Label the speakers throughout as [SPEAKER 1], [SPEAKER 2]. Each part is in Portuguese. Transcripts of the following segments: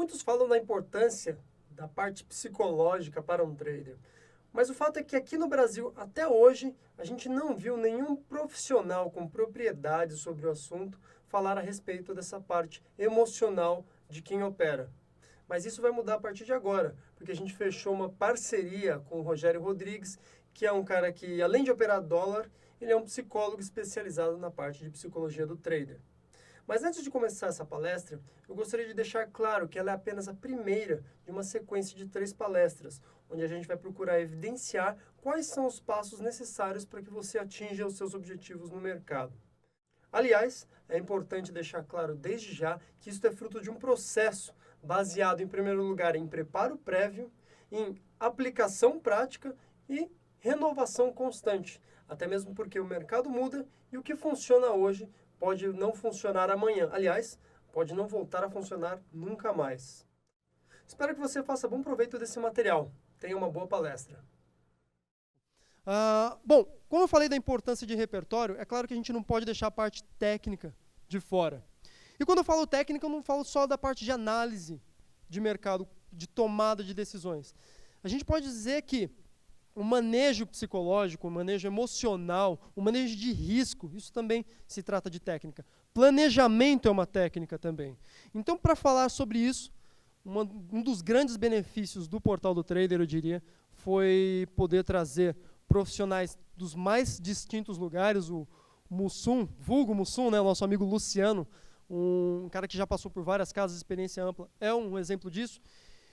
[SPEAKER 1] Muitos falam da importância da parte psicológica para um trader, mas o fato é que aqui no Brasil, até hoje, a gente não viu nenhum profissional com propriedade sobre o assunto falar a respeito dessa parte emocional de quem opera. Mas isso vai mudar a partir de agora, porque a gente fechou uma parceria com o Rogério Rodrigues, que é um cara que, além de operar dólar, ele é um psicólogo especializado na parte de psicologia do trader. Mas antes de começar essa palestra, eu gostaria de deixar claro que ela é apenas a primeira de uma sequência de 3 palestras, onde a gente vai procurar evidenciar quais são os passos necessários para que você atinja os seus objetivos no mercado. Aliás, é importante deixar claro desde já que isso é fruto de um processo baseado, em primeiro lugar, em preparo prévio, em aplicação prática e renovação constante, até mesmo porque o mercado muda e o que funciona hoje pode não funcionar amanhã. Aliás, pode não voltar a funcionar nunca mais. Espero que você faça bom proveito desse material. Tenha uma boa palestra.
[SPEAKER 2] Bom, como eu falei da importância de repertório, é claro que a gente não pode deixar a parte técnica de fora. E quando eu falo técnica, eu não falo só da parte de análise de mercado, de tomada de decisões. A gente pode dizer que o manejo psicológico, o manejo emocional, o manejo de risco, isso também se trata de técnica. Planejamento é uma técnica também. Então, para falar sobre isso, um dos grandes benefícios do Portal do Trader, eu diria, foi poder trazer profissionais dos mais distintos lugares, o Mussum, vulgo Mussum, né, o nosso amigo Luciano, um cara que já passou por várias casas, experiência ampla, é um exemplo disso.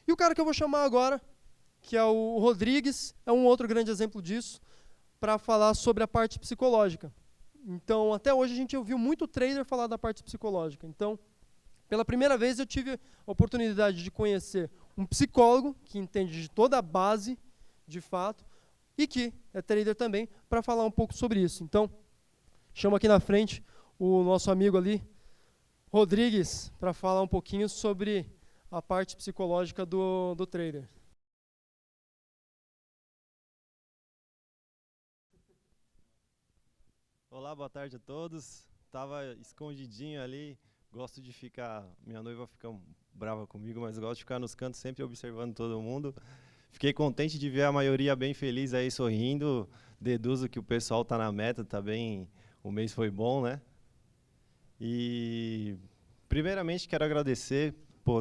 [SPEAKER 2] E o cara que eu vou chamar agora, que é o Rodrigues, é um outro grande exemplo disso, para falar sobre a parte psicológica. Então, até hoje a gente ouviu muito trader falar da parte psicológica. Então, pela primeira vez eu tive a oportunidade de conhecer um psicólogo que entende de toda a base, de fato, e que é trader também, para falar um pouco sobre isso. Então, chamo aqui na frente o nosso amigo ali, Rodrigues, para falar um pouquinho sobre a parte psicológica do trader.
[SPEAKER 3] Olá, boa tarde a todos. Tava escondidinho ali, gosto de ficar, minha noiva fica brava comigo, mas eu gosto de ficar nos cantos sempre observando todo mundo. Fiquei contente de ver a maioria bem feliz aí sorrindo, deduzo que o pessoal tá na meta, tá bem, o mês foi bom, né? E primeiramente quero agradecer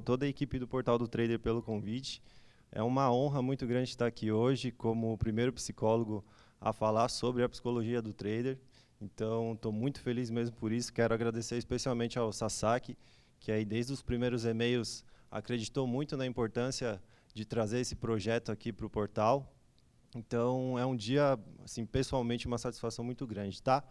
[SPEAKER 3] toda a equipe do Portal do Trader pelo convite. É uma honra muito grande estar aqui hoje como o primeiro psicólogo a falar sobre a psicologia do trader. Então, estou muito feliz mesmo por isso. Quero agradecer especialmente ao Sasaki, que aí desde os primeiros e-mails acreditou muito na importância de trazer esse projeto aqui para o portal. Então, é um dia, assim, pessoalmente, uma satisfação muito grande, tá?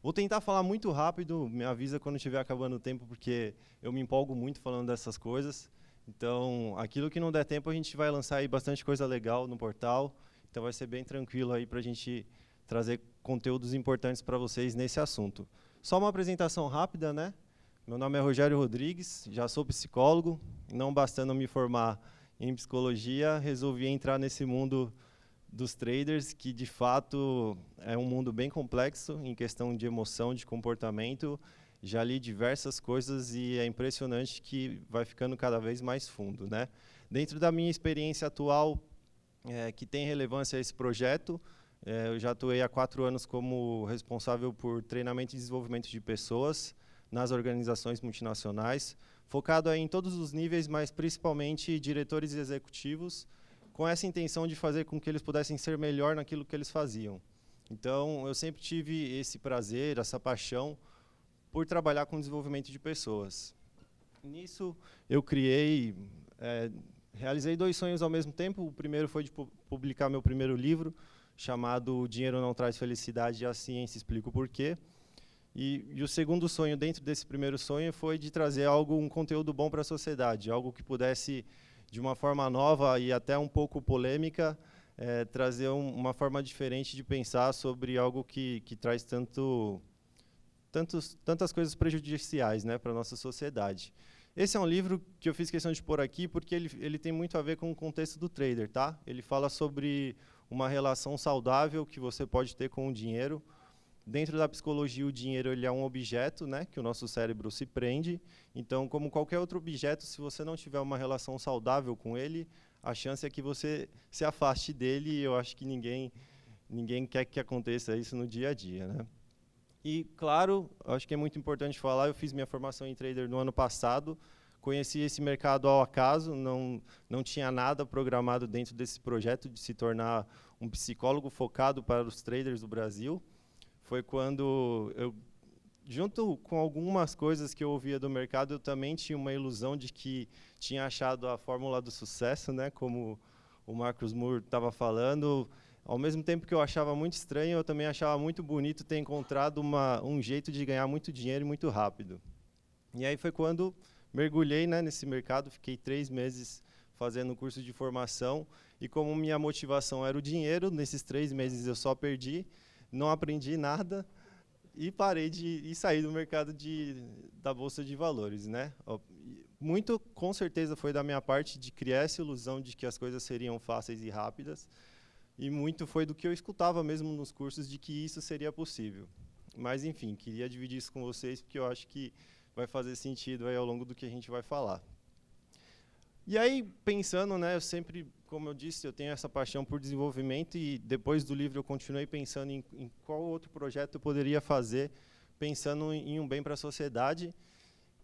[SPEAKER 3] Vou tentar falar muito rápido, me avisa quando estiver acabando o tempo, porque eu me empolgo muito falando dessas coisas. Então, aquilo que não der tempo, a gente vai lançar aí bastante coisa legal no portal. Então, vai ser bem tranquilo aí para a gente trazer conteúdos importantes para vocês nesse assunto. Só uma apresentação rápida, né? Meu nome é Rogério Rodrigues, já sou psicólogo. Não bastando me formar em psicologia, resolvi entrar nesse mundo dos traders, que de fato é um mundo bem complexo em questão de emoção, de comportamento. Já li diversas coisas e é impressionante que vai ficando cada vez mais fundo, né? Dentro da minha experiência atual, que tem relevância a esse projeto, eu já atuei há 4 anos como responsável por treinamento e desenvolvimento de pessoas nas organizações multinacionais, focado aí em todos os níveis, mas principalmente diretores e executivos, com essa intenção de fazer com que eles pudessem ser melhor naquilo que eles faziam. Então, eu sempre tive esse prazer, essa paixão por trabalhar com desenvolvimento de pessoas. Nisso, eu realizei 2 sonhos ao mesmo tempo. O primeiro foi de publicar meu primeiro livro, chamado O Dinheiro Não Traz Felicidade e a Ciência Explica o Porquê. E o segundo sonho, dentro desse primeiro sonho, foi de trazer um conteúdo bom para a sociedade, algo que pudesse, de uma forma nova e até um pouco polêmica, trazer uma forma diferente de pensar sobre algo que traz tantas coisas prejudiciais, né, para a nossa sociedade. Esse é um livro que eu fiz questão de pôr aqui porque ele tem muito a ver com o contexto do trader, tá? Ele fala sobre uma relação saudável que você pode ter com o dinheiro, Dentro da psicologia, o dinheiro ele é um objeto, né, que o nosso cérebro se prende. Então, como qualquer outro objeto, se você não tiver uma relação saudável com ele, a chance é que você se afaste dele, e eu acho que ninguém quer que aconteça isso no dia a dia, né? E, claro, acho que é muito importante falar, eu fiz minha formação em trader no ano passado, conheci esse mercado ao acaso, não tinha nada programado dentro desse projeto de se tornar um psicólogo focado para os traders do Brasil. Foi quando eu, junto com algumas coisas que eu ouvia do mercado, eu também tinha uma ilusão de que tinha achado a fórmula do sucesso, né, como o Marcus Moore estava falando. Ao mesmo tempo que eu achava muito estranho, eu também achava muito bonito ter encontrado um jeito de ganhar muito dinheiro e muito rápido. E aí foi quando mergulhei, né, nesse mercado, fiquei 3 meses fazendo um curso de formação, e como minha motivação era o dinheiro, nesses 3 meses eu só perdi, não aprendi nada, e parei e saí do mercado da Bolsa de Valores, né? Muito, com certeza, foi da minha parte de criar essa ilusão de que as coisas seriam fáceis e rápidas, e muito foi do que eu escutava mesmo nos cursos de que isso seria possível. Mas, enfim, queria dividir isso com vocês, porque eu acho que vai fazer sentido aí ao longo do que a gente vai falar. E aí, pensando, né, eu sempre, como eu disse, eu tenho essa paixão por desenvolvimento, e depois do livro eu continuei pensando em qual outro projeto eu poderia fazer, pensando em um bem para a sociedade.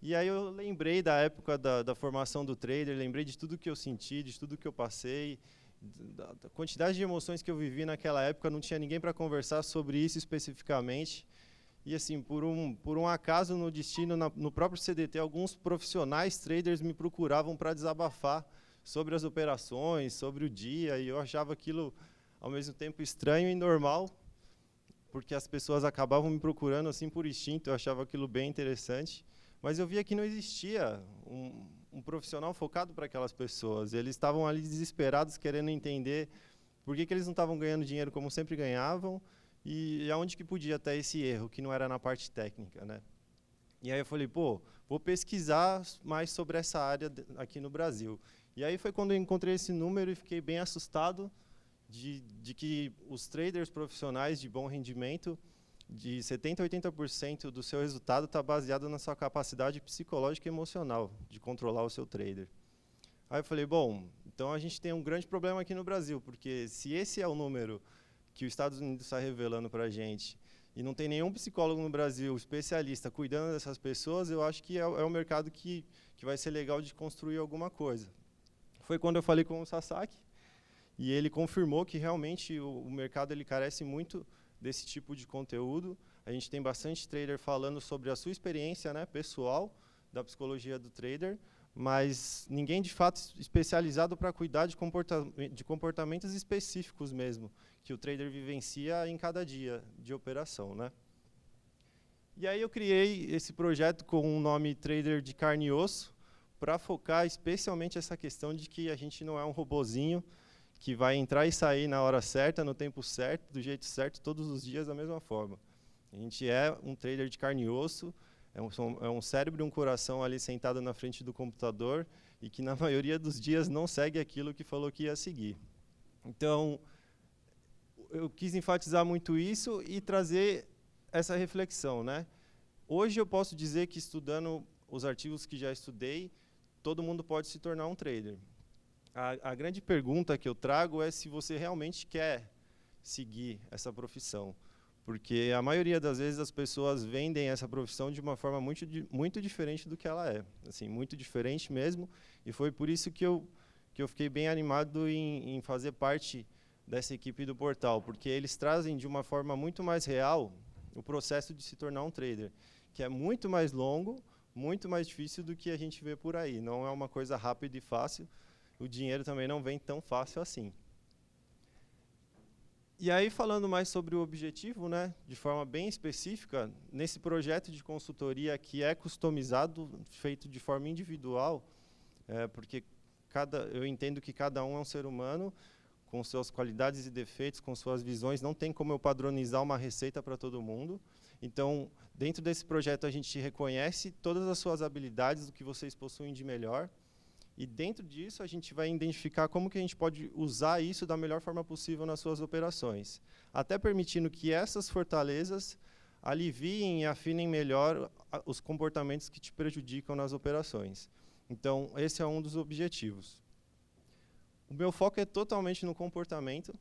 [SPEAKER 3] E aí eu lembrei da época da formação do trader, lembrei de tudo que eu senti, de tudo que eu passei, da quantidade de emoções que eu vivi naquela época, não tinha ninguém para conversar sobre isso especificamente. E assim, por um acaso no destino, no próprio CDT, alguns profissionais traders me procuravam para desabafar sobre as operações, sobre o dia, e eu achava aquilo ao mesmo tempo estranho e normal, porque as pessoas acabavam me procurando assim por instinto, eu achava aquilo bem interessante, mas eu via que não existia um profissional focado para aquelas pessoas. Eles estavam ali desesperados, querendo entender por que eles não estavam ganhando dinheiro como sempre ganhavam, e aonde que podia ter esse erro, que não era na parte técnica, né? E aí eu falei, pô, vou pesquisar mais sobre essa área aqui no Brasil. E aí foi quando eu encontrei esse número e fiquei bem assustado de que os traders profissionais de bom rendimento, de 70% a 80% do seu resultado está baseado na sua capacidade psicológica e emocional de controlar o seu trader. Aí eu falei, bom, então a gente tem um grande problema aqui no Brasil, porque se esse é o número que os Estados Unidos está revelando para a gente, e não tem nenhum psicólogo no Brasil especialista cuidando dessas pessoas, eu acho que é um mercado que vai ser legal de construir alguma coisa. Foi quando eu falei com o Sasaki, e ele confirmou que realmente o mercado ele carece muito desse tipo de conteúdo. A gente tem bastante trader falando sobre a sua experiência, né, pessoal da psicologia do trader, mas ninguém de fato especializado para cuidar de comportamentos específicos mesmo, que o trader vivencia em cada dia de operação, né? E aí eu criei esse projeto com o nome Trader de Carne e Osso, para focar especialmente essa questão de que a gente não é um robozinho que vai entrar e sair na hora certa, no tempo certo, do jeito certo, todos os dias da mesma forma. A gente é um trader de carne e osso, é um cérebro e um coração ali sentado na frente do computador, e que na maioria dos dias não segue aquilo que falou que ia seguir. Então, eu quis enfatizar muito isso e trazer essa reflexão, né? Hoje eu posso dizer que, estudando os artigos que já estudei, todo mundo pode se tornar um trader. A grande pergunta que eu trago é se você realmente quer seguir essa profissão, porque a maioria das vezes as pessoas vendem essa profissão de uma forma muito diferente do que ela é, assim, muito diferente mesmo, e foi por isso que eu fiquei bem animado em fazer parte dessa equipe do portal, porque eles trazem de uma forma muito mais real o processo de se tornar um trader, que é muito mais longo, muito mais difícil do que a gente vê por aí. Não é uma coisa rápida e fácil, o dinheiro também não vem tão fácil assim. E aí, falando mais sobre o objetivo, né, de forma bem específica, nesse projeto de consultoria que é customizado, feito de forma individual, porque eu entendo que cada um é um ser humano, com suas qualidades e defeitos, com suas visões, não tem como eu padronizar uma receita para todo mundo. Então, dentro desse projeto, a gente reconhece todas as suas habilidades, o que vocês possuem de melhor, E dentro disso, a gente vai identificar como que a gente pode usar isso da melhor forma possível nas suas operações, até permitindo que essas fortalezas aliviem e afinem melhor os comportamentos que te prejudicam nas operações. Então, esse é um dos objetivos. O meu foco é totalmente no comportamento.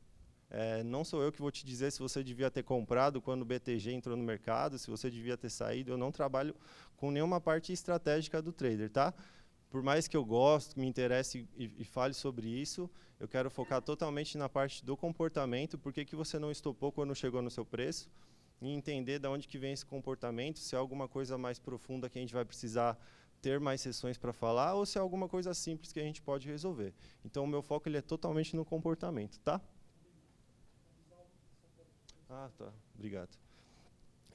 [SPEAKER 3] Não sou eu que vou te dizer se você devia ter comprado quando o BTG entrou no mercado, se você devia ter saído. Eu não trabalho com nenhuma parte estratégica do trader, tá? Por mais que eu goste, me interesse e fale sobre isso, eu quero focar totalmente na parte do comportamento, por que você não estopou quando chegou no seu preço, e entender de onde que vem esse comportamento, se é alguma coisa mais profunda que a gente vai precisar ter mais sessões para falar, ou se é alguma coisa simples que a gente pode resolver. Então, o meu foco ele é totalmente no comportamento, tá? Ah, tá. Obrigado.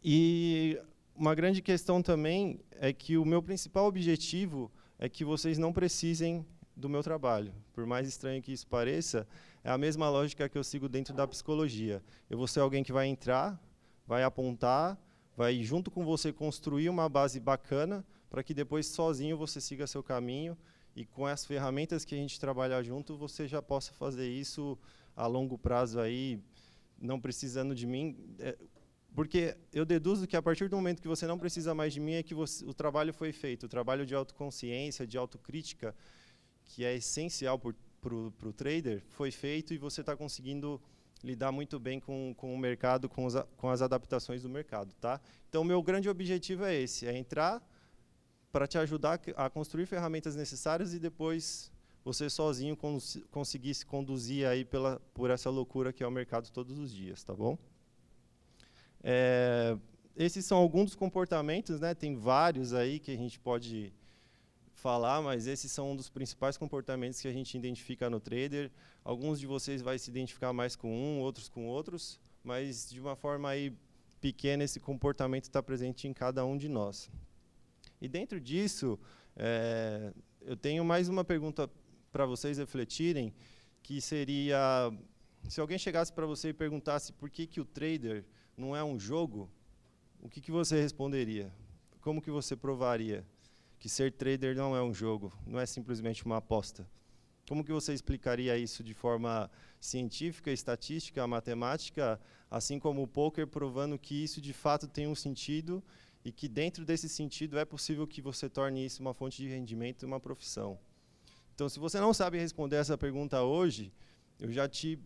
[SPEAKER 3] E uma grande questão também é que o meu principal objetivo é que vocês não precisem do meu trabalho. Por mais estranho que isso pareça, é a mesma lógica que eu sigo dentro da psicologia. Eu vou ser alguém que vai entrar, vai apontar, vai junto com você construir uma base bacana para que depois sozinho você siga seu caminho e com as ferramentas que a gente trabalhar junto, você já possa fazer isso a longo prazo aí, não precisando de mim. Porque eu deduzo que a partir do momento que você não precisa mais de mim é que o trabalho foi feito. O trabalho de autoconsciência, de autocrítica, que é essencial para o trader, foi feito e você está conseguindo lidar muito bem com o mercado, com as adaptações do mercado. Tá? Então, o meu grande objetivo é esse, é entrar para te ajudar a construir ferramentas necessárias e depois você sozinho conseguir se conduzir aí por essa loucura que é o mercado todos os dias. Tá bom? Esses são alguns dos comportamentos, né? Tem vários aí que a gente pode falar, mas esses são um dos principais comportamentos que a gente identifica no trader. Alguns de vocês vão se identificar mais com outros com outros, mas de uma forma aí pequena esse comportamento está presente em cada um de nós. E dentro disso, eu tenho mais uma pergunta para vocês refletirem, que seria, se alguém chegasse para você e perguntasse por que o trader não é um jogo, o que você responderia? Como que você provaria que ser trader não é um jogo, não é simplesmente uma aposta? Como que você explicaria isso de forma científica, estatística, matemática, assim como o poker, provando que isso de fato tem um sentido e que dentro desse sentido é possível que você torne isso uma fonte de rendimento e uma profissão? Então, se você não sabe responder essa pergunta hoje, eu já te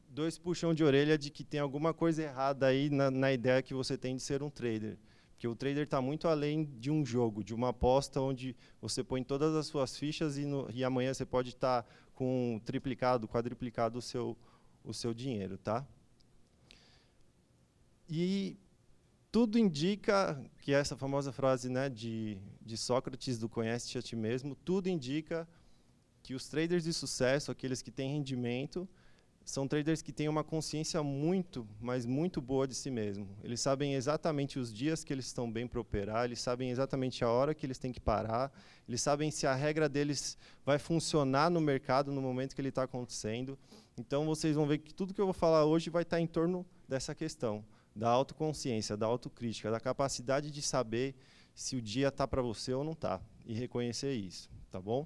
[SPEAKER 3] dou esse puxão de orelha de que tem alguma coisa errada aí na ideia que você tem de ser um trader. Porque o trader está muito além de um jogo, de uma aposta onde você põe todas as suas fichas e amanhã você pode estar com triplicado, quadriplicado o seu dinheiro. Tá? E tudo indica, que é essa famosa frase, né, de Sócrates, do conhece-te a ti mesmo, tudo indica que os traders de sucesso, aqueles que têm rendimento, são traders que têm uma consciência muito, mas muito boa de si mesmo. Eles sabem exatamente os dias que eles estão bem para operar, eles sabem exatamente a hora que eles têm que parar, eles sabem se a regra deles vai funcionar no mercado no momento que ele está acontecendo. Então, vocês vão ver que tudo que eu vou falar hoje vai estar em torno dessa questão, da autoconsciência, da autocrítica, da capacidade de saber se o dia está para você ou não está, e reconhecer isso. Tá bom?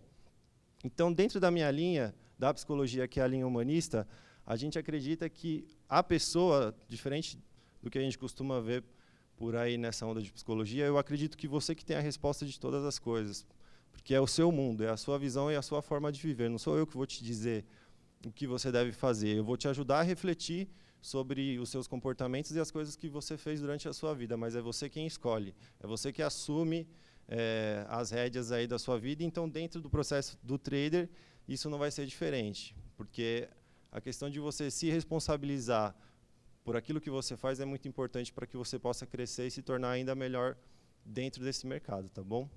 [SPEAKER 3] Então, dentro da minha linha, da psicologia, que é a linha humanista, a gente acredita que a pessoa, diferente do que a gente costuma ver por aí nessa onda de psicologia, eu acredito que você que tem a resposta de todas as coisas, porque é o seu mundo, é a sua visão e a sua forma de viver. Não sou eu que vou te dizer o que você deve fazer, eu vou te ajudar a refletir sobre os seus comportamentos e as coisas que você fez durante a sua vida, mas é você quem escolhe, é você que assume as rédeas aí da sua vida. Então, dentro do processo do trader, isso não vai ser diferente, porque a questão de você se responsabilizar por aquilo que você faz é muito importante para que você possa crescer e se tornar ainda melhor dentro desse mercado, tá bom?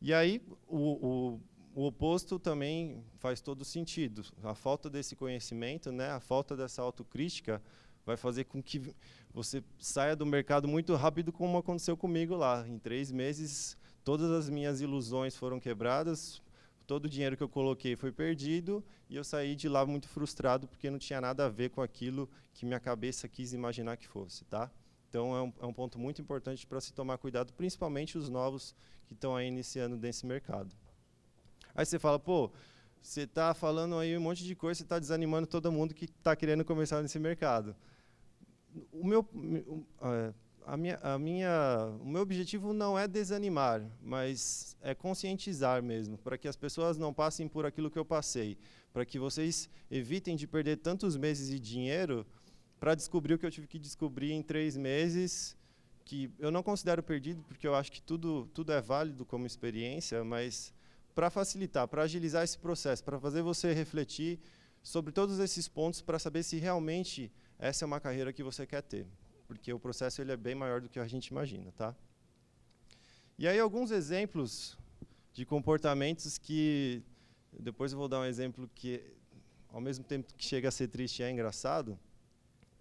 [SPEAKER 3] E aí, o oposto também faz todo sentido. A falta desse conhecimento, né, a falta dessa autocrítica, vai fazer com que você saia do mercado muito rápido, como aconteceu comigo lá. Em 3 meses, todas as minhas ilusões foram quebradas, todo o dinheiro que eu coloquei foi perdido, e eu saí de lá muito frustrado, porque não tinha nada a ver com aquilo que minha cabeça quis imaginar que fosse. Tá? Então, é um ponto muito importante para se tomar cuidado, principalmente os novos que estão aí iniciando nesse mercado. Aí você fala, pô, você está falando aí um monte de coisa, você está desanimando todo mundo que está querendo começar nesse mercado. O meu objetivo não é desanimar, mas é conscientizar mesmo, para que as pessoas não passem por aquilo que eu passei, para que vocês evitem de perder tantos meses e dinheiro para descobrir o que eu tive que descobrir em 3 meses, que eu não considero perdido, porque eu acho que tudo é válido como experiência, mas para facilitar, para agilizar esse processo, para fazer você refletir sobre todos esses pontos, para saber se realmente essa é uma carreira que você quer ter. Porque o processo ele é bem maior do que a gente imagina, tá? E aí alguns exemplos de comportamentos que, depois eu vou dar um exemplo que, ao mesmo tempo que chega a ser triste, é engraçado,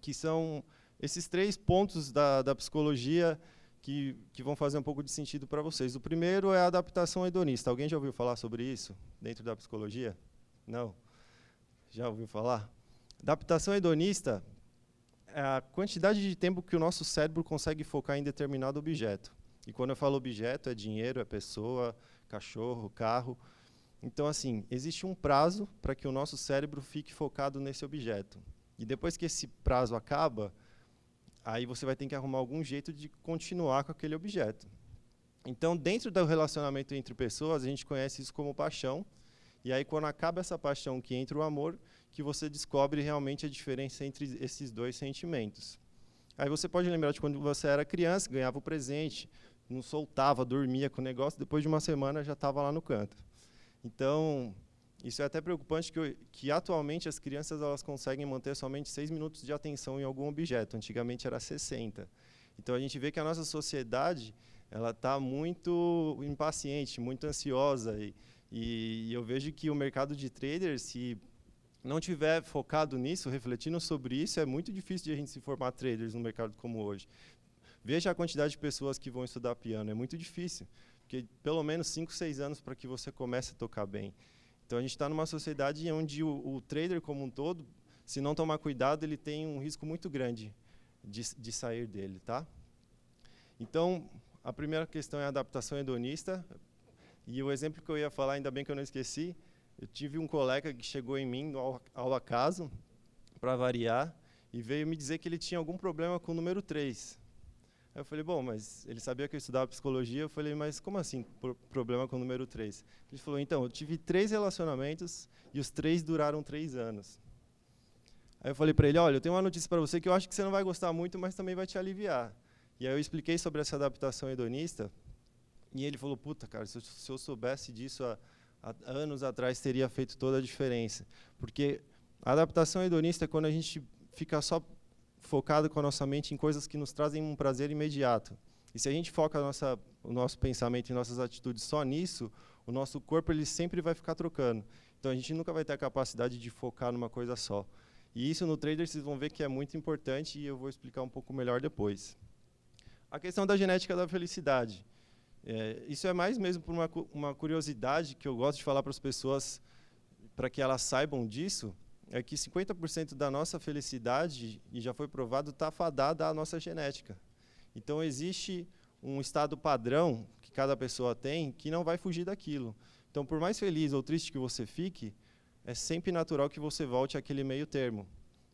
[SPEAKER 3] que são esses 3 pontos da psicologia que vão fazer um pouco de sentido para vocês. O primeiro é a adaptação hedonista. Alguém já ouviu falar sobre isso dentro da psicologia? Não? Já ouviu falar? Adaptação hedonista é a quantidade de tempo que o nosso cérebro consegue focar em determinado objeto. E quando eu falo objeto, é dinheiro, é pessoa, cachorro, carro. Então, assim, existe um prazo para que o nosso cérebro fique focado nesse objeto. E depois que esse prazo acaba, aí você vai ter que arrumar algum jeito de continuar com aquele objeto. Então, dentro do relacionamento entre pessoas, a gente conhece isso como paixão. E aí, quando acaba essa paixão, que entra o amor, que você descobre realmente a diferença entre esses 2 sentimentos. Aí você pode lembrar de quando você era criança, ganhava o presente, não soltava, dormia com o negócio, depois de uma semana já estava lá no canto. Então, isso é até preocupante, que atualmente as crianças elas conseguem manter somente 6 minutos de atenção em algum objeto. Antigamente era 60. Então, a gente vê que a nossa sociedade ela está muito impaciente, muito ansiosa. E eu vejo que o mercado de traders, se não tiver focado nisso, refletindo sobre isso, é muito difícil de a gente se formar traders no mercado como hoje. Veja a quantidade de pessoas que vão estudar piano, é muito difícil, porque pelo menos 5, 6 anos para que você comece a tocar bem. Então a gente está numa sociedade onde o trader como um todo, se não tomar cuidado, ele tem um risco muito grande de sair dele, tá? Então, a primeira questão é a adaptação hedonista, e o exemplo que eu ia falar, ainda bem que eu não esqueci, eu tive um colega que chegou em mim ao acaso, para variar, e veio me dizer que ele tinha algum problema com o número 3. Aí eu falei, bom, mas ele sabia que eu estudava psicologia, eu falei, mas como assim, problema com o número 3? Ele falou, então, eu tive 3 relacionamentos e os 3 duraram 3 anos. Aí eu falei para ele, olha, eu tenho uma notícia para você que eu acho que você não vai gostar muito, mas também vai te aliviar. E aí eu expliquei sobre essa adaptação hedonista, e ele falou, puta, cara, se eu soubesse disso há anos atrás, teria feito toda a diferença. Porque a adaptação hedonista é quando a gente fica só focado com a nossa mente em coisas que nos trazem um prazer imediato. E se a gente foca o nosso pensamento e nossas atitudes só nisso, o nosso corpo ele sempre vai ficar trocando. Então a gente nunca vai ter a capacidade de focar numa coisa só. E isso no trader vocês vão ver que é muito importante e eu vou explicar um pouco melhor depois. A questão da genética da felicidade. Isso é mais mesmo por uma curiosidade que eu gosto de falar para as pessoas, para que elas saibam disso, é que 50% da nossa felicidade, e já foi provado, está fadada à nossa genética. Então, existe um estado padrão que cada pessoa tem que não vai fugir daquilo. Então, por mais feliz ou triste que você fique, é sempre natural que você volte àquele meio termo.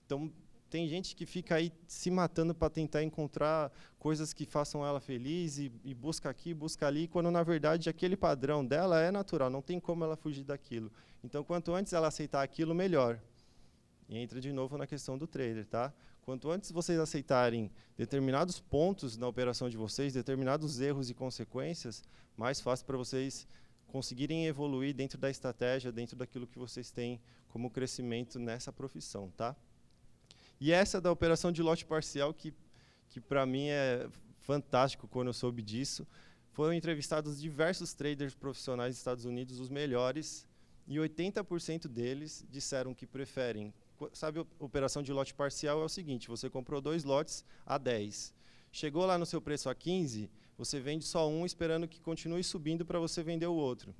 [SPEAKER 3] Então, tem gente que fica aí se matando para tentar encontrar coisas que façam ela feliz e busca aqui, busca ali, quando, na verdade, aquele padrão dela é natural, não tem como ela fugir daquilo. Então, quanto antes ela aceitar aquilo, melhor. E entra de novo na questão do trader, tá? Quanto antes vocês aceitarem determinados pontos na operação de vocês, determinados erros e consequências, mais fácil para vocês conseguirem evoluir dentro da estratégia, dentro daquilo que vocês têm como crescimento nessa profissão, tá? E essa da operação de lote parcial, que para mim é fantástico quando eu soube disso. Foram entrevistados diversos traders profissionais dos Estados Unidos, os melhores, e 80% deles disseram que preferem. Sabe, a operação de lote parcial é o seguinte, você comprou 2 lotes a 10. Chegou lá no seu preço a 15, você vende só um esperando que continue subindo para você vender o outro.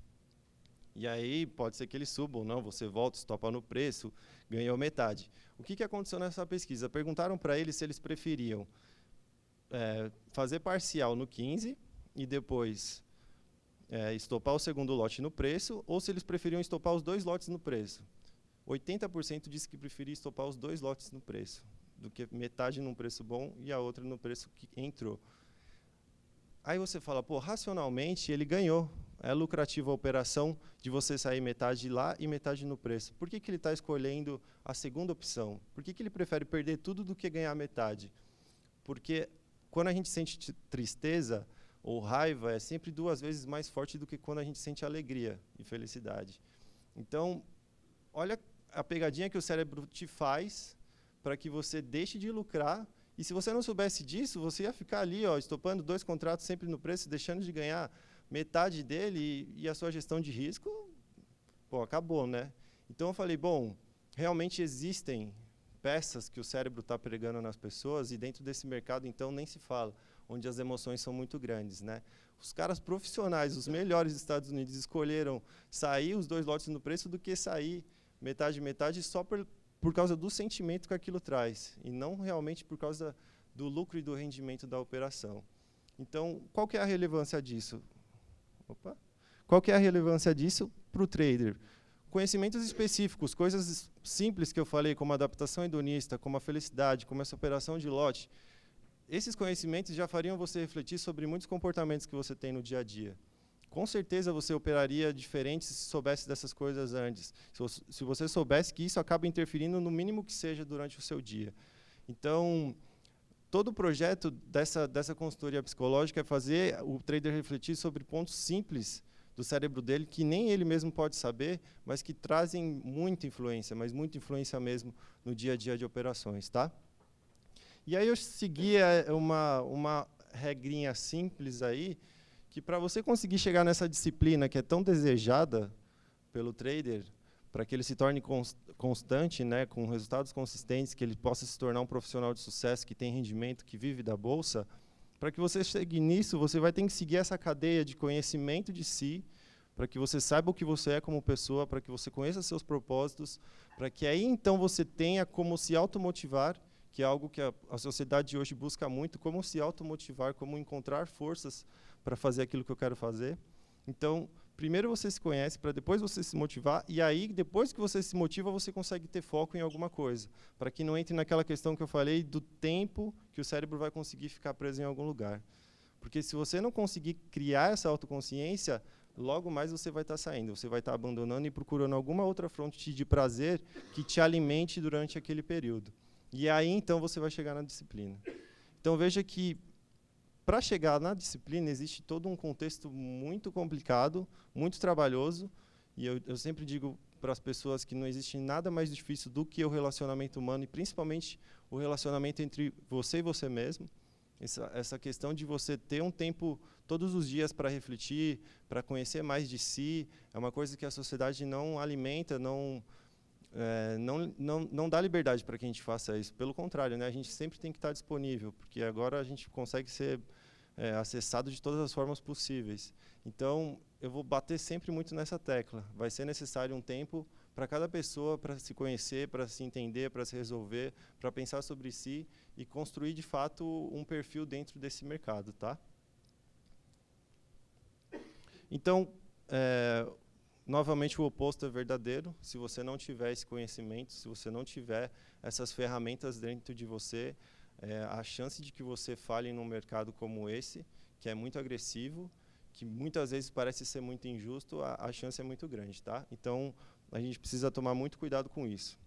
[SPEAKER 3] E aí pode ser que ele suba ou não, você volta, estopa no preço, ganhou metade. O que aconteceu nessa pesquisa? Perguntaram para eles se eles preferiam fazer parcial no 15 e depois estopar o segundo lote no preço, ou se eles preferiam estopar os 2 lotes no preço. 80% disse que preferia estopar os 2 lotes no preço, do que metade num preço bom e a outra no preço que entrou. Aí você fala, pô, racionalmente ele ganhou. É lucrativa a operação de você sair metade lá e metade no preço. Por que ele está escolhendo a segunda opção? Por que ele prefere perder tudo do que ganhar metade? Porque quando a gente sente tristeza ou raiva, é sempre 2 vezes mais forte do que quando a gente sente alegria e felicidade. Então, olha a pegadinha que o cérebro te faz para que você deixe de lucrar. E se você não soubesse disso, você ia ficar ali, ó, estopando 2 contratos sempre no preço, deixando de ganhar metade dele, e a sua gestão de risco, pô, acabou, né? Então eu falei, bom, realmente existem peças que o cérebro está pregando nas pessoas, e dentro desse mercado, então, nem se fala, onde as emoções são muito grandes, né? Os caras profissionais, os melhores dos Estados Unidos, escolheram sair os 2 lotes no preço do que sair metade só por causa do sentimento que aquilo traz, e não realmente por causa do lucro e do rendimento da operação. Então, qual que é a relevância disso? Qual que é a relevância disso para o trader? Conhecimentos específicos, coisas simples que eu falei, como a adaptação hedonista, como a felicidade, como essa operação de lote, esses conhecimentos já fariam você refletir sobre muitos comportamentos que você tem no dia a dia. Com certeza você operaria diferente se soubesse dessas coisas antes. Se você soubesse que isso acaba interferindo no mínimo que seja durante o seu dia. Então, todo o projeto dessa consultoria psicológica é fazer o trader refletir sobre pontos simples do cérebro dele, que nem ele mesmo pode saber, mas que trazem muita influência, mas muita influência mesmo no dia a dia de operações. Tá? E aí eu segui uma regrinha simples aí, que para você conseguir chegar nessa disciplina que é tão desejada pelo trader, para que ele se torne constante, né, com resultados consistentes, que ele possa se tornar um profissional de sucesso, que tem rendimento, que vive da bolsa, para que você chegue nisso, você vai ter que seguir essa cadeia de conhecimento de si, para que você saiba o que você é como pessoa, para que você conheça seus propósitos, para que aí então você tenha como se automotivar, que é algo que a sociedade de hoje busca muito, como se automotivar, como encontrar forças para fazer aquilo que eu quero fazer. Então, primeiro você se conhece, para depois você se motivar, e aí, depois que você se motiva, você consegue ter foco em alguma coisa, para que não entre naquela questão que eu falei do tempo que o cérebro vai conseguir ficar preso em algum lugar. Porque se você não conseguir criar essa autoconsciência, logo mais você vai estar saindo, você vai estar abandonando e procurando alguma outra fonte de prazer que te alimente durante aquele período. E aí, então, você vai chegar na disciplina. Então, veja que, para chegar na disciplina, existe todo um contexto muito complicado, muito trabalhoso, e eu sempre digo para as pessoas que não existe nada mais difícil do que o relacionamento humano, e principalmente o relacionamento entre você e você mesmo. Essa questão de você ter um tempo todos os dias para refletir, para conhecer mais de si, é uma coisa que a sociedade não alimenta, não dá liberdade para que a gente faça isso. Pelo contrário, né, a gente sempre tem que estar disponível, porque agora a gente consegue ser acessado de todas as formas possíveis. Então, eu vou bater sempre muito nessa tecla. Vai ser necessário um tempo para cada pessoa, para se conhecer, para se entender, para se resolver, para pensar sobre si e construir, de fato, um perfil dentro desse mercado. Tá? Então, novamente, o oposto é verdadeiro. Se você não tiver esse conhecimento, se você não tiver essas ferramentas dentro de você, a chance de que você falhe num mercado como esse, que é muito agressivo, que muitas vezes parece ser muito injusto, a chance é muito grande. Tá? Então, a gente precisa tomar muito cuidado com isso.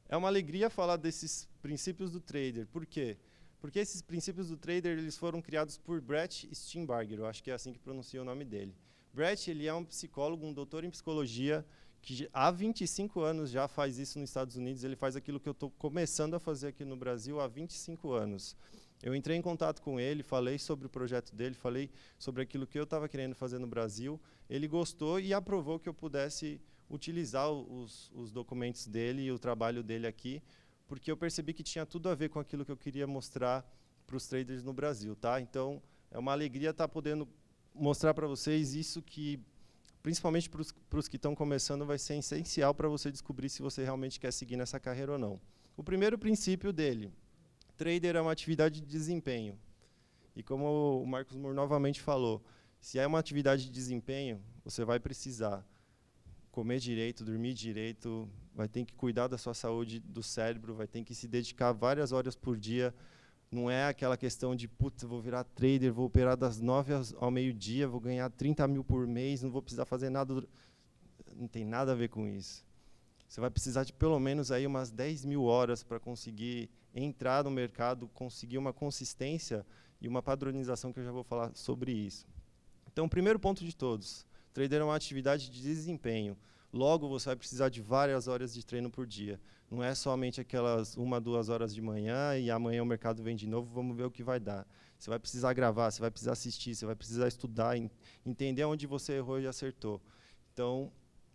[SPEAKER 3] É uma alegria falar desses princípios do trader. Por quê? Porque esses princípios do trader eles foram criados por Brett Steenbarger, eu acho que é assim que pronuncia o nome dele. Brett ele é um psicólogo, um doutor em psicologia, que há 25 anos já faz isso nos Estados Unidos. Ele faz aquilo que eu estou começando a fazer aqui no Brasil há 25 anos. Eu entrei em contato com ele, falei sobre o projeto dele, falei sobre aquilo que eu estava querendo fazer no Brasil. Ele gostou e aprovou que eu pudesse utilizar os documentos dele e o trabalho dele aqui, porque eu percebi que tinha tudo a ver com aquilo que eu queria mostrar para os traders no Brasil. Tá? Então, é uma alegria estar podendo mostrar para vocês isso que, principalmente para os que estão começando, vai ser essencial para você descobrir se você realmente quer seguir nessa carreira ou não. O primeiro princípio dele, trader é uma atividade de desempenho. E como o Marcos Moore novamente falou, Se é uma atividade de desempenho, você vai precisar comer direito, dormir direito, vai ter que cuidar da sua saúde do cérebro, vai ter que se dedicar várias horas por dia. Não é aquela questão de, putz, vou virar trader, vou operar das 9 ao meio-dia, vou ganhar 30 mil por mês, não vou precisar fazer nada. Não tem nada a ver com isso. Você vai precisar de pelo menos aí umas 10 mil horas para conseguir entrar no mercado, conseguir uma consistência e uma padronização, que eu já vou falar sobre isso. Então, o primeiro ponto de todos, trader é uma atividade de desempenho. Logo, você vai precisar de várias horas de treino por dia. Não é somente aquelas 1, 2 horas de manhã e amanhã o mercado vem de novo, vamos ver o que vai dar. Você vai precisar gravar, você vai precisar assistir, você vai precisar estudar, entender onde você errou e acertou. Então,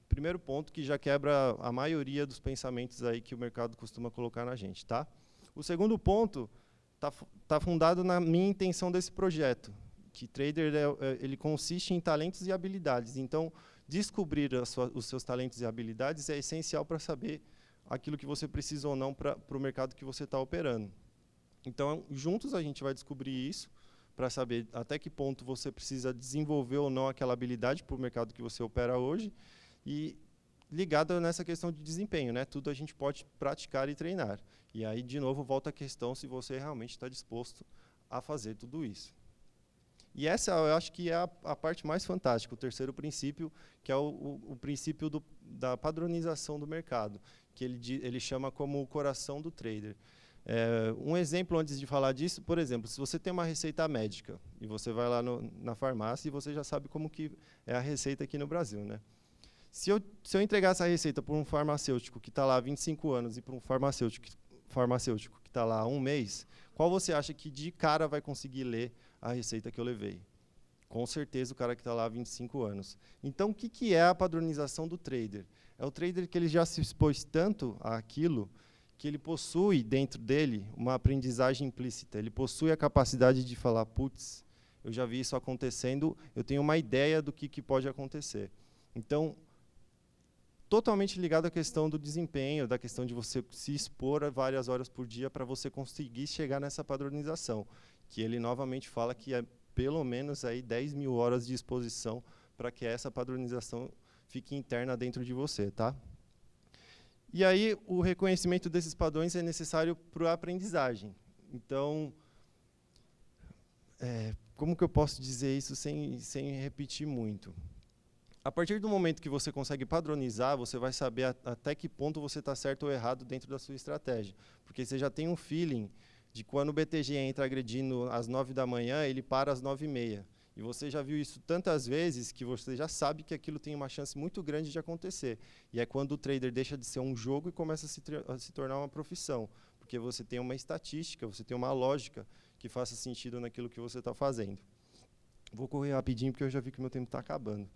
[SPEAKER 3] primeiro ponto que já quebra a maioria dos pensamentos aí que o mercado costuma colocar na gente, tá? O segundo ponto tá fundado na minha intenção desse projeto, que trader ele consiste em talentos e habilidades. Então, descobrir os seus talentos e habilidades é essencial para saber aquilo que você precisa ou não para o mercado que você está operando. Então, juntos a gente vai descobrir isso, para saber até que ponto você precisa desenvolver ou não aquela habilidade para o mercado que você opera hoje, e ligado nessa questão de desempenho, né? Tudo a gente pode praticar e treinar. E aí, de novo, volta a questão se você realmente está disposto a fazer tudo isso. E essa, eu acho que é a parte mais fantástica, o terceiro princípio, que é o princípio da padronização do mercado, que ele chama como o coração do trader. Um exemplo, antes de falar disso, por exemplo, se você tem uma receita médica, e você vai lá na farmácia e você já sabe como que é a receita aqui no Brasil, né? Se eu entregar essa receita para um farmacêutico que está lá há 25 anos e para um farmacêutico que está lá há 1 mês, qual você acha que de cara vai conseguir ler a receita que eu levei? Com certeza o cara que está lá há 25 anos. Então, o que é a padronização do trader? É o trader que ele já se expôs tanto àquilo que ele possui dentro dele uma aprendizagem implícita. Ele possui a capacidade de falar, putz, eu já vi isso acontecendo, eu tenho uma ideia do que pode acontecer. Então, totalmente ligado à questão do desempenho, da questão de você se expor a várias horas por dia para você conseguir chegar nessa padronização, que ele novamente fala que é pelo menos aí 10 mil horas de exposição para que essa padronização fique interna dentro de você, tá? E aí o reconhecimento desses padrões é necessário para a aprendizagem. Então, como que eu posso dizer isso sem repetir muito? A partir do momento que você consegue padronizar, você vai saber até que ponto você está certo ou errado dentro da sua estratégia. Porque você já tem um feeling de quando o BTG entra agredindo às 9 da manhã, ele para às 9h30. E você já viu isso tantas vezes que você já sabe que aquilo tem uma chance muito grande de acontecer. E é quando o trader deixa de ser um jogo e começa a se tornar uma profissão. Porque você tem uma estatística, você tem uma lógica que faça sentido naquilo que você está fazendo. Vou correr rapidinho porque eu já vi que o meu tempo está acabando.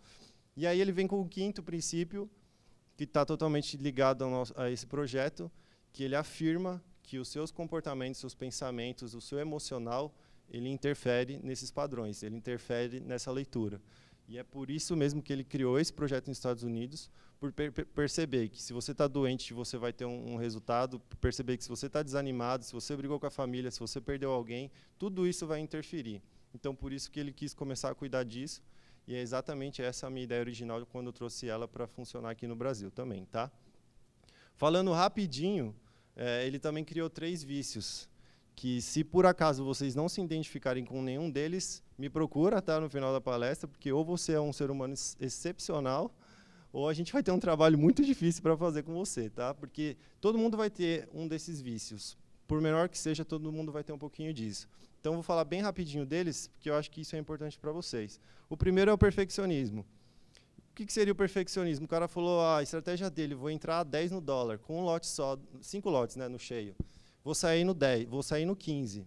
[SPEAKER 3] E aí ele vem com o quinto princípio, que está totalmente ligado a esse projeto, que ele afirma que os seus comportamentos, seus pensamentos, o seu emocional, ele interfere nesses padrões, ele interfere nessa leitura. E é por isso mesmo que ele criou esse projeto nos Estados Unidos, por perceber que se você está doente, você vai ter um resultado, perceber que se você está desanimado, se você brigou com a família, se você perdeu alguém, tudo isso vai interferir. Então, por isso que ele quis começar a cuidar disso, e é exatamente essa a minha ideia original quando eu trouxe ela para funcionar aqui no Brasil também, tá? Falando rapidinho, ele também criou 3 vícios, que se por acaso vocês não se identificarem com nenhum deles, me procura, tá, no final da palestra, porque ou você é um ser humano excepcional, ou a gente vai ter um trabalho muito difícil para fazer com você, tá? Porque todo mundo vai ter um desses vícios. Por menor que seja, todo mundo vai ter um pouquinho disso. Então, vou falar bem rapidinho deles, porque eu acho que isso é importante para vocês. O primeiro é o perfeccionismo. O que seria o perfeccionismo? O cara falou, a estratégia dele, vou entrar a 10 no dólar, com um lote só, 5 lotes, né, no cheio. Vou sair no 10, vou sair no 15.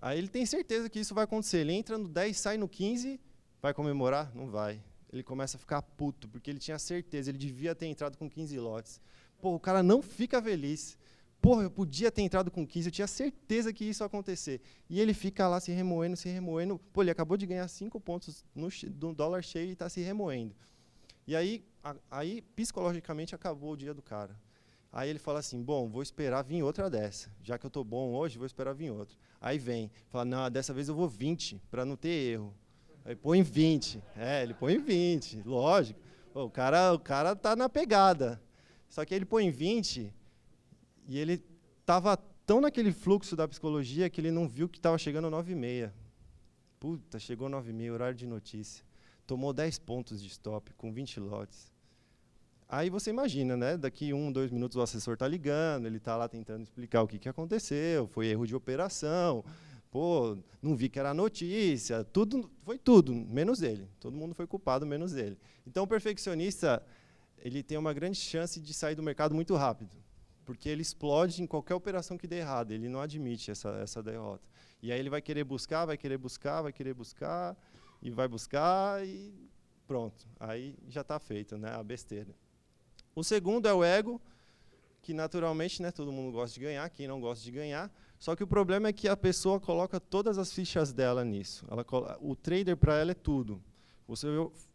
[SPEAKER 3] Aí ele tem certeza que isso vai acontecer. Ele entra no 10, sai no 15, vai comemorar? Não vai. Ele começa a ficar puto, porque ele tinha certeza, ele devia ter entrado com 15 lotes. Pô, o cara não fica feliz. Porra, eu podia ter entrado com 15, eu tinha certeza que isso ia acontecer. E ele fica lá se remoendo, se remoendo. Pô, ele acabou de ganhar 5 pontos no dólar cheio e está se remoendo. E aí, psicologicamente, acabou o dia do cara. Aí ele fala assim, bom, vou esperar vir outra dessa. Já que eu estou bom hoje, vou esperar vir outra. Aí vem, fala, não, dessa vez eu vou 20, para não ter erro. Aí põe 20. Ele põe 20, lógico. Pô, o cara tá na pegada. Só que ele põe 20 e ele estava tão naquele fluxo da psicologia que ele não viu que estava chegando 9h30. Puta, chegou 9h30, horário de notícia. Tomou 10 pontos de stop com 20 lotes. Aí você imagina, né? Daqui 1, 2 minutos o assessor está ligando, ele está lá tentando explicar o que aconteceu, foi erro de operação, pô, não vi que era notícia, foi tudo, menos ele. Todo mundo foi culpado, menos ele. Então o perfeccionista, ele tem uma grande chance de sair do mercado muito rápido, porque ele explode em qualquer operação que dê errado, ele não admite essa derrota. E aí ele vai querer buscar, e vai buscar e pronto. Aí já está feito, né, a besteira. O segundo é o ego, que naturalmente, né, todo mundo gosta de ganhar, quem não gosta de ganhar, só que o problema é que a pessoa coloca todas as fichas dela nisso. O trader, para ela, é tudo.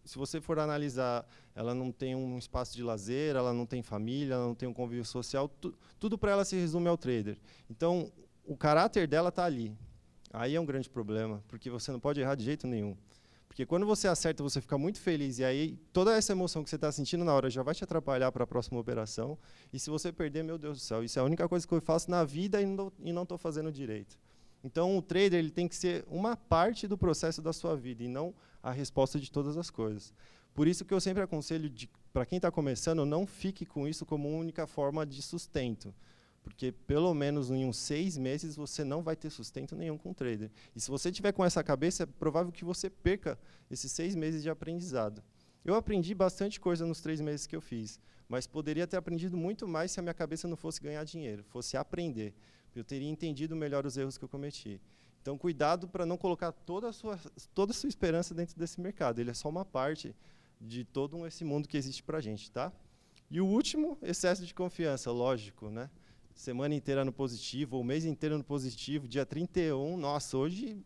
[SPEAKER 3] Se você for analisar, ela não tem um espaço de lazer, ela não tem família, ela não tem um convívio social, tudo para ela se resume ao trader. Então, o caráter dela está ali. Aí é um grande problema, porque você não pode errar de jeito nenhum. Porque quando você acerta, você fica muito feliz, e aí toda essa emoção que você está sentindo na hora já vai te atrapalhar para a próxima operação. E se você perder, meu Deus do céu, isso é a única coisa que eu faço na vida e não estou fazendo direito. Então, o trader ele tem que ser uma parte do processo da sua vida, e não a resposta de todas as coisas. Por isso que eu sempre aconselho, para quem está começando, não fique com isso como única forma de sustento. Porque, pelo menos em uns 6 meses, você não vai ter sustento nenhum com o trader. E se você tiver com essa cabeça, é provável que você perca esses 6 meses de aprendizado. Eu aprendi bastante coisa nos 3 meses que eu fiz, mas poderia ter aprendido muito mais se a minha cabeça não fosse ganhar dinheiro, fosse aprender. Eu teria entendido melhor os erros que eu cometi. Então, cuidado para não colocar toda a sua esperança dentro desse mercado. Ele é só uma parte de todo esse mundo que existe para a gente, tá? E o último, excesso de confiança, lógico, né? Semana inteira no positivo, ou mês inteiro no positivo, dia 31, nossa, hoje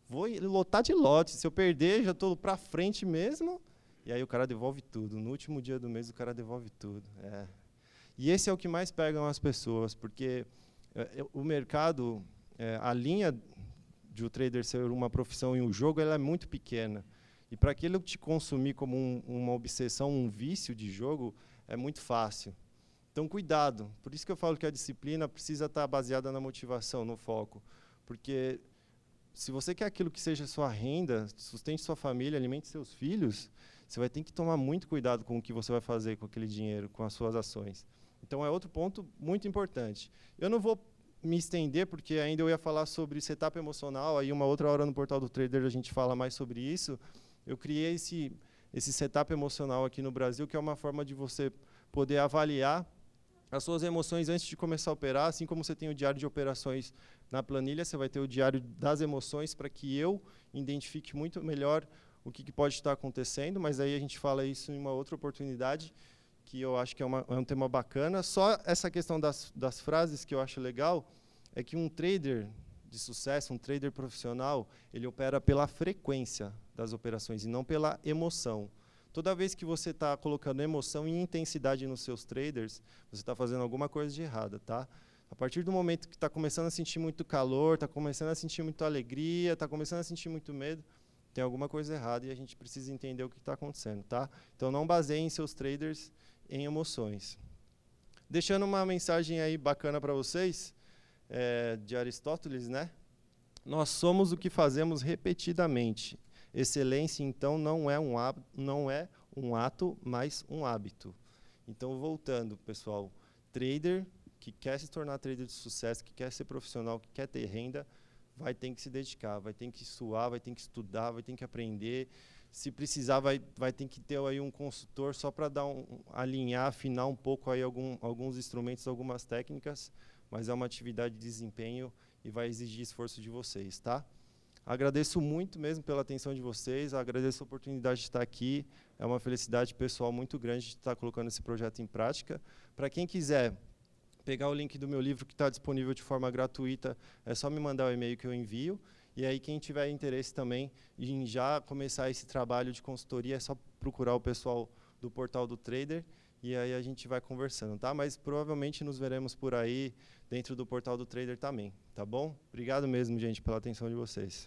[SPEAKER 3] vou lotar de lote. Se eu perder, já estou para frente mesmo, e aí o cara devolve tudo. No último dia do mês, o cara devolve tudo. E esse é o que mais pegam as pessoas, porque o mercado, a linha de o trader ser uma profissão e um jogo, ela é muito pequena. E para aquilo te consumir como uma obsessão, um vício de jogo, é muito fácil. Então, cuidado. Por isso que eu falo que a disciplina precisa estar baseada na motivação, no foco. Porque se você quer aquilo que seja sua renda, sustente sua família, alimente seus filhos, você vai ter que tomar muito cuidado com o que você vai fazer com aquele dinheiro, com as suas ações. Então, é outro ponto muito importante. Eu não vou me estender, porque ainda eu ia falar sobre setup emocional, aí uma outra hora no Portal do Trader a gente fala mais sobre isso. Eu criei esse setup emocional aqui no Brasil, que é uma forma de você poder avaliar as suas emoções antes de começar a operar, assim como você tem o diário de operações na planilha, você vai ter o diário das emoções para que eu identifique muito melhor o que pode estar acontecendo, mas aí a gente fala isso em uma outra oportunidade, que eu acho que é um tema bacana. Só essa questão das frases que eu acho legal, é que um trader de sucesso, um trader profissional, ele opera pela frequência das operações e não pela emoção. Toda vez que você está colocando emoção e intensidade nos seus traders, você está fazendo alguma coisa de errada, tá? A partir do momento que está começando a sentir muito calor, está começando a sentir muita alegria, está começando a sentir muito medo, tem alguma coisa errada e a gente precisa entender o que está acontecendo, tá? Então, não baseiem seus traders em emoções. Deixando uma mensagem aí bacana para vocês, de Aristóteles, né? Nós somos o que fazemos repetidamente. Excelência, então, não é um ato, mas um hábito. Então, voltando, pessoal, trader que quer se tornar trader de sucesso, que quer ser profissional, que quer ter renda, vai ter que se dedicar, vai ter que suar, vai ter que estudar, vai ter que aprender. Se precisar, vai ter que ter aí um consultor só para alinhar, afinar um pouco aí alguns instrumentos, algumas técnicas, mas é uma atividade de desempenho e vai exigir esforço de vocês, tá? Agradeço muito mesmo pela atenção de vocês, agradeço a oportunidade de estar aqui, é uma felicidade pessoal muito grande de estar colocando esse projeto em prática. Para quem quiser pegar o link do meu livro que está disponível de forma gratuita, é só me mandar o e-mail que eu envio, e aí quem tiver interesse também em já começar esse trabalho de consultoria, é só procurar o pessoal do Portal do Trader, e aí a gente vai conversando, tá? Mas provavelmente nos veremos por aí, dentro do Portal do Trader também, tá bom? Obrigado mesmo, gente, pela atenção de vocês.